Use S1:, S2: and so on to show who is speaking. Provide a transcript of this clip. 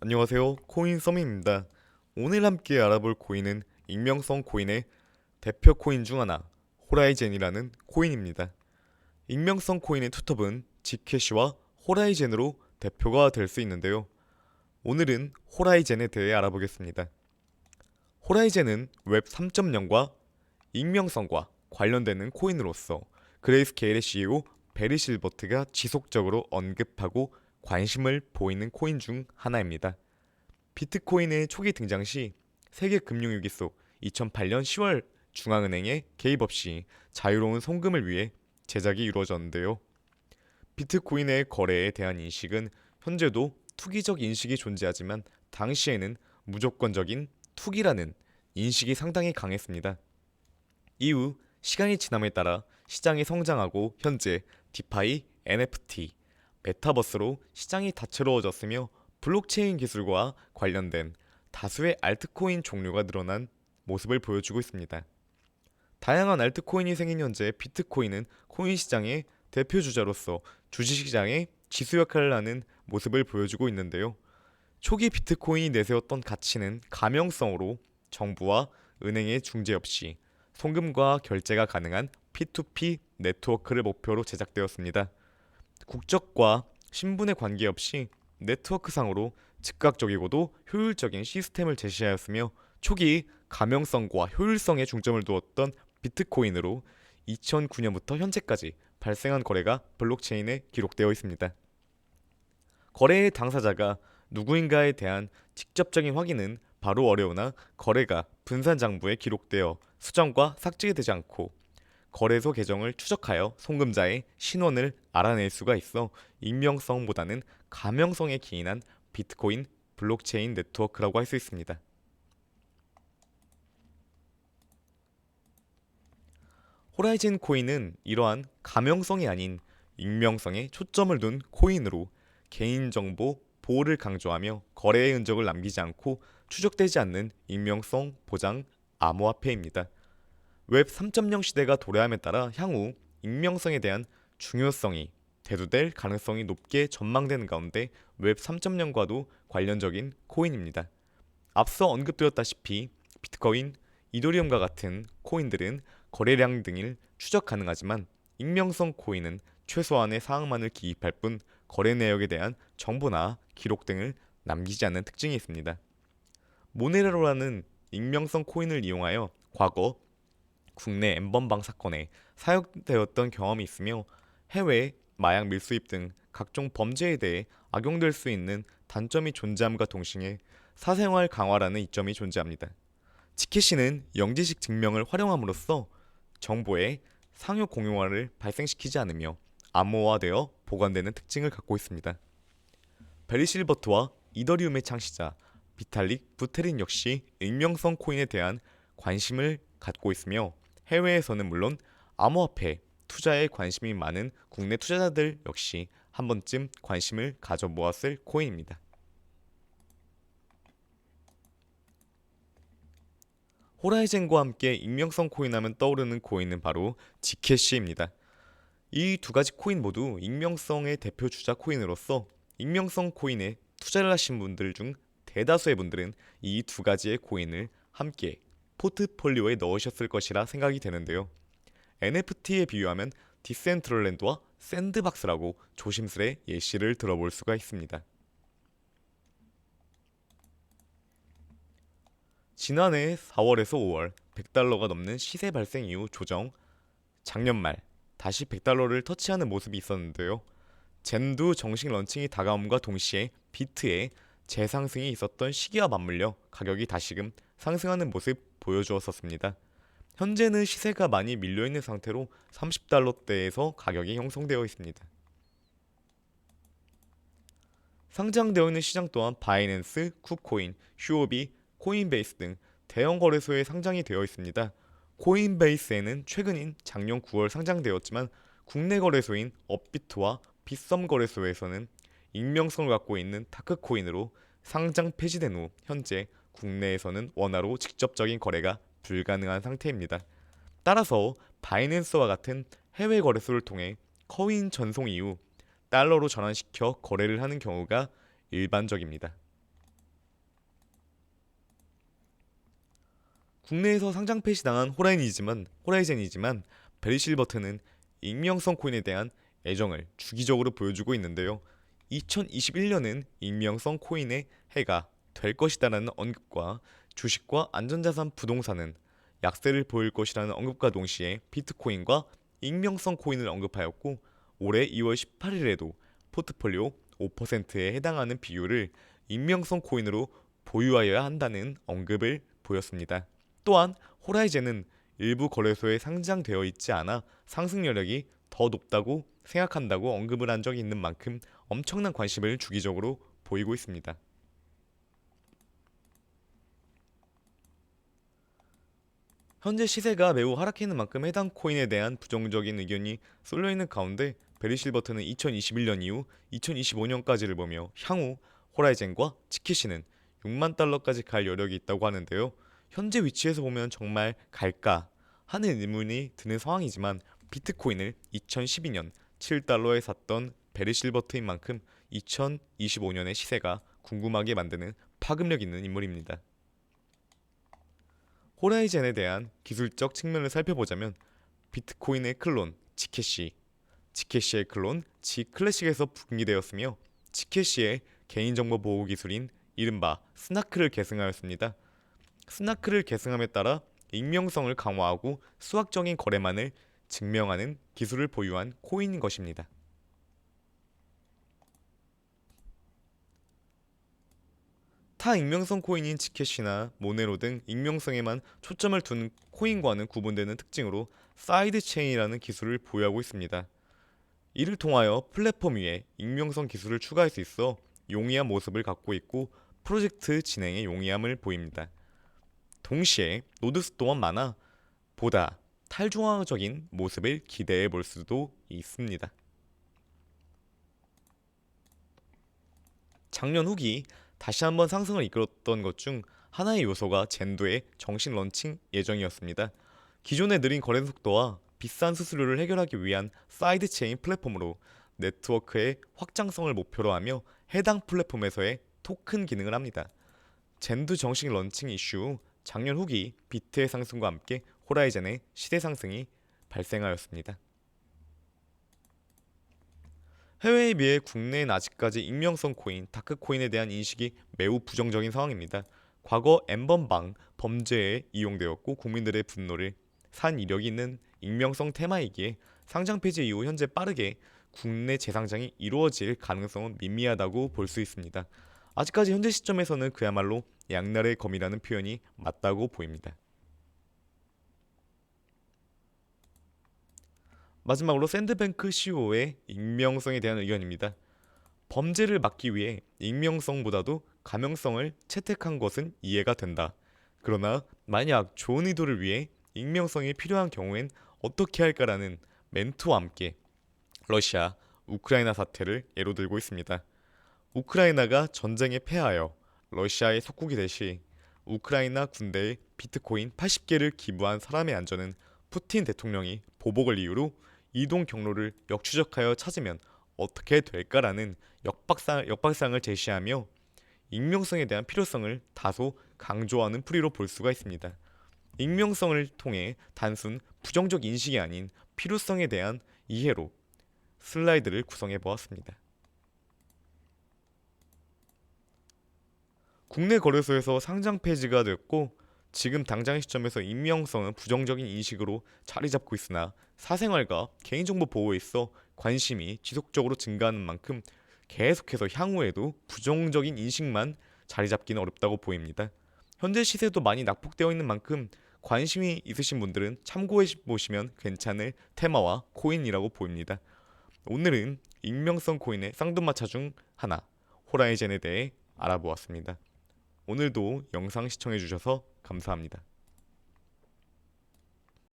S1: 안녕하세요. 코인서민입니다. 오늘 함께 알아볼 코인은 익명성 코인의 대표 코인 중 하나, 호라이젠이라는 코인입니다. 익명성 코인의 투톱은 지캐시와 호라이젠으로 대표가 될 수 있는데요. 오늘은 호라이젠에 대해 알아보겠습니다. 호라이젠은 웹 3.0과 익명성과 관련되는 코인으로서 그레이스케일의 CEO 베리 실버트가 지속적으로 언급하고 관심을 보이는 코인 중 하나입니다. 비트코인의 초기 등장 시 세계 금융위기 속 2008년 10월 중앙은행의 개입 없이 자유로운 송금을 위해 제작이 이루어졌는데요. 비트코인의 거래에 대한 인식은 현재도 투기적 인식이 존재하지만 당시에는 무조건적인 투기라는 인식이 상당히 강했습니다. 이후 시간이 지남에 따라 시장이 성장하고 현재 디파이, NFT, 메타버스로 시장이 다채로워졌으며 블록체인 기술과 관련된 다수의 알트코인 종류가 늘어난 모습을 보여주고 있습니다. 다양한 알트코인이 생긴 현재 비트코인은 코인 시장의 대표 주자로서 주식시장의 지수 역할을 하는 모습을 보여주고 있는데요. 초기 비트코인이 내세웠던 가치는 가명성으로 정부와 은행의 중재 없이 송금과 결제가 가능한 P2P 네트워크를 목표로 제작되었습니다. 국적과 신분에 관계없이 네트워크상으로 즉각적이고도 효율적인 시스템을 제시하였으며 초기 가명성과 효율성에 중점을 두었던 비트코인으로 2009년부터 현재까지 발생한 거래가 블록체인에 기록되어 있습니다. 거래의 당사자가 누구인가에 대한 직접적인 확인은 바로 어려우나 거래가 분산 장부에 기록되어 수정과 삭제되지 않고 거래소 계정을 추적하여 송금자의 신원을 알아낼 수가 있어 익명성보다는 가명성에 기인한 비트코인 블록체인 네트워크라고 할 수 있습니다. 호라이즌 코인은 이러한 가명성이 아닌 익명성에 초점을 둔 코인으로 개인정보 보호를 강조하며 거래의 흔적을 남기지 않고 추적되지 않는 익명성 보장 암호화폐입니다. 웹 3.0 시대가 도래함에 따라 향후 익명성에 대한 중요성이 대두될 가능성이 높게 전망되는 가운데 웹 3.0과도 관련적인 코인입니다. 앞서 언급드렸다시피 비트코인, 이더리움과 같은 코인들은 거래량 등을 추적 가능하지만 익명성 코인은 최소한의 사항만을 기입할 뿐 거래 내역에 대한 정보나 기록 등을 남기지 않는 특징이 있습니다. 모네로라는 익명성 코인을 이용하여 과거 국내 엠번방 사건에 사용되었던 경험이 있으며 해외 마약 밀수입 등 각종 범죄에 대해 악용될 수 있는 단점이 존재함과 동시에 사생활 강화라는 이점이 존재합니다. 지켓시는 영지식 증명을 활용함으로써 정보의 상호 공용화를 발생시키지 않으며 암호화되어 보관되는 특징을 갖고 있습니다. 베리 실버트와 이더리움의 창시자 비탈릭 부테린 역시 익명성 코인에 대한 관심을 갖고 있으며 해외에서는 물론 암호화폐 투자에 관심이 많은 국내 투자자들 역시 한 번쯤 관심을 가져보았을 코인입니다. 호라이젠과 함께 익명성 코인하면 떠오르는 코인은 바로 지캐시입니다. 이 두 가지 코인 모두 익명성의 대표 주자 코인으로서 익명성 코인에 투자를 하신 분들 중 대다수의 분들은 이 두 가지의 코인을 함께 포트폴리오에 넣으셨을 것이라 생각이 되는데요. NFT에 비유하면 디센트럴랜드와 샌드박스라고 조심스레 예시를 들어볼 수가 있습니다. 지난해 4월에서 5월 100달러가 넘는 시세 발생 이후 조정, 작년 말 다시 100달러를 터치하는 모습이 있었는데요. 젠두 정식 런칭이 다가옴과 동시에 비트의 재상승이 있었던 시기와 맞물려 가격이 다시금 상승하는 모습 보여주었었습니다. 현재는 시세가 많이 밀려있는 상태로 30달러대에서 가격이 형성되어 있습니다. 상장되어 있는 시장 또한 바이낸스, 쿠코인, 휴오비, 코인베이스 등 대형 거래소에 상장이 되어 있습니다. 코인베이스에는 최근인 작년 9월 상장되었지만 국내 거래소인 업비트와 빗썸 거래소에서는 익명성을 갖고 있는 다크코인으로 상장 폐지된 후 현재 국내에서는 원화로 직접적인 거래가 불가능한 상태입니다. 따라서 바이낸스와 같은 해외 거래소를 통해 코인 전송 이후 달러로 전환시켜 거래를 하는 경우가 일반적입니다. 국내에서 상장 폐지당한 호라이젠이지만 베리실버트는 익명성 코인에 대한 애정을 주기적으로 보여주고 있는데요. 2021년은 익명성 코인의 해가 될 것이다라는 언급과 주식과 안전자산 부동산은 약세를 보일 것이라는 언급과 동시에 비트코인과 익명성 코인을 언급하였고, 올해 2월 18일에도 포트폴리오 5%에 해당하는 비율을 익명성 코인으로 보유하여야 한다는 언급을 보였습니다. 또한 호라이젠은 일부 거래소에 상장되어 있지 않아 상승 여력이 더 높다고 생각한다고 언급을 한 적이 있는 만큼 엄청난 관심을 주기적으로 보이고 있습니다. 현재 시세가 매우 하락해 있는 만큼 해당 코인에 대한 부정적인 의견이 쏠려 있는 가운데, 베리실버트는 2021년 이후 2025년까지를 보며 향후 호라이젠과 치키시는 6만 달러까지 갈 여력이 있다고 하는데요. 현재 위치에서 보면 정말 갈까 하는 의문이 드는 상황이지만, 비트코인을 2012년 7달러에 샀던 베리실버트인 만큼 2025년의 시세가 궁금하게 만드는 파급력 있는 인물입니다. 호라이젠에 대한 기술적 측면을 살펴보자면, 비트코인의 클론 지캐시의 클론 지클래식에서 분기되었으며, 지캐시의 개인정보 보호 기술인 이른바 스나크를 계승하였습니다. 스나크를 계승함에 따라 익명성을 강화하고 수학적인 거래만을 증명하는 기술을 보유한 코인인 것입니다. 타 익명성 코인인 지켓이나 모네로 등 익명성에만 초점을 둔 코인과는 구분되는 특징으로 사이드 체인이라는 기술을 보유하고 있습니다. 이를 통하여 플랫폼 위에 익명성 기술을 추가할 수 있어 용이한 모습을 갖고 있고, 프로젝트 진행에 용이함을 보입니다. 동시에 노드 수도가 많아 보다 탈중앙적인 모습을 기대해 볼 수도 있습니다. 작년 후기 다시 한번 상승을 이끌었던 것 중 하나의 요소가 젠도의 정식 런칭 예정이었습니다. 기존의 느린 거래 속도와 비싼 수수료를 해결하기 위한 사이드 체인 플랫폼으로 네트워크의 확장성을 목표로 하며 해당 플랫폼에서의 토큰 기능을 합니다. 젠도 정식 런칭 이슈 후 작년 후기 비트의 상승과 함께 호라이젠의 시대 상승이 발생하였습니다. 해외에 비해 국내엔 아직까지 익명성 코인, 다크코인에 대한 인식이 매우 부정적인 상황입니다. 과거 N번방 범죄에 이용되었고 국민들의 분노를 산 이력이 있는 익명성 테마이기에 상장 폐지 이후 현재 빠르게 국내 재상장이 이루어질 가능성은 미미하다고 볼 수 있습니다. 아직까지 현재 시점에서는 그야말로 양날의 검이라는 표현이 맞다고 보입니다. 마지막으로 샌드뱅크 CEO의 익명성에 대한 의견입니다. 범죄를 막기 위해 익명성보다도 가명성을 채택한 것은 이해가 된다. 그러나 만약 좋은 의도를 위해 익명성이 필요한 경우엔 어떻게 할까라는 멘트와 함께 러시아, 우크라이나 사태를 예로 들고 있습니다. 우크라이나가 전쟁에 패하여 러시아의 속국이 되시 우크라이나 군대에 비트코인 80개를 기부한 사람의 안전은 푸틴 대통령이 보복을 이유로 이동 경로를 역추적하여 찾으면 어떻게 될까라는 역박상을 제시하며 익명성에 대한 필요성을 다소 강조하는 풀이로 볼 수가 있습니다. 익명성을 통해 단순 부정적 인식이 아닌 필요성에 대한 이해로 슬라이드를 구성해 보았습니다. 국내 거래소에서 상장 폐지가 됐고, 지금 당장의 시점에서 익명성은 부정적인 인식으로 자리 잡고 있으나 사생활과 개인정보 보호에 있어 관심이 지속적으로 증가하는 만큼 계속해서 향후에도 부정적인 인식만 자리 잡기는 어렵다고 보입니다. 현재 시세도 많이 낙폭되어 있는 만큼 관심이 있으신 분들은 참고해 보시면 괜찮을 테마와 코인이라고 보입니다. 오늘은 익명성 코인의 쌍두마차 중 하나, 호라이젠에 대해 알아보았습니다. 오늘도 영상 시청해 주셔서 감사합니다.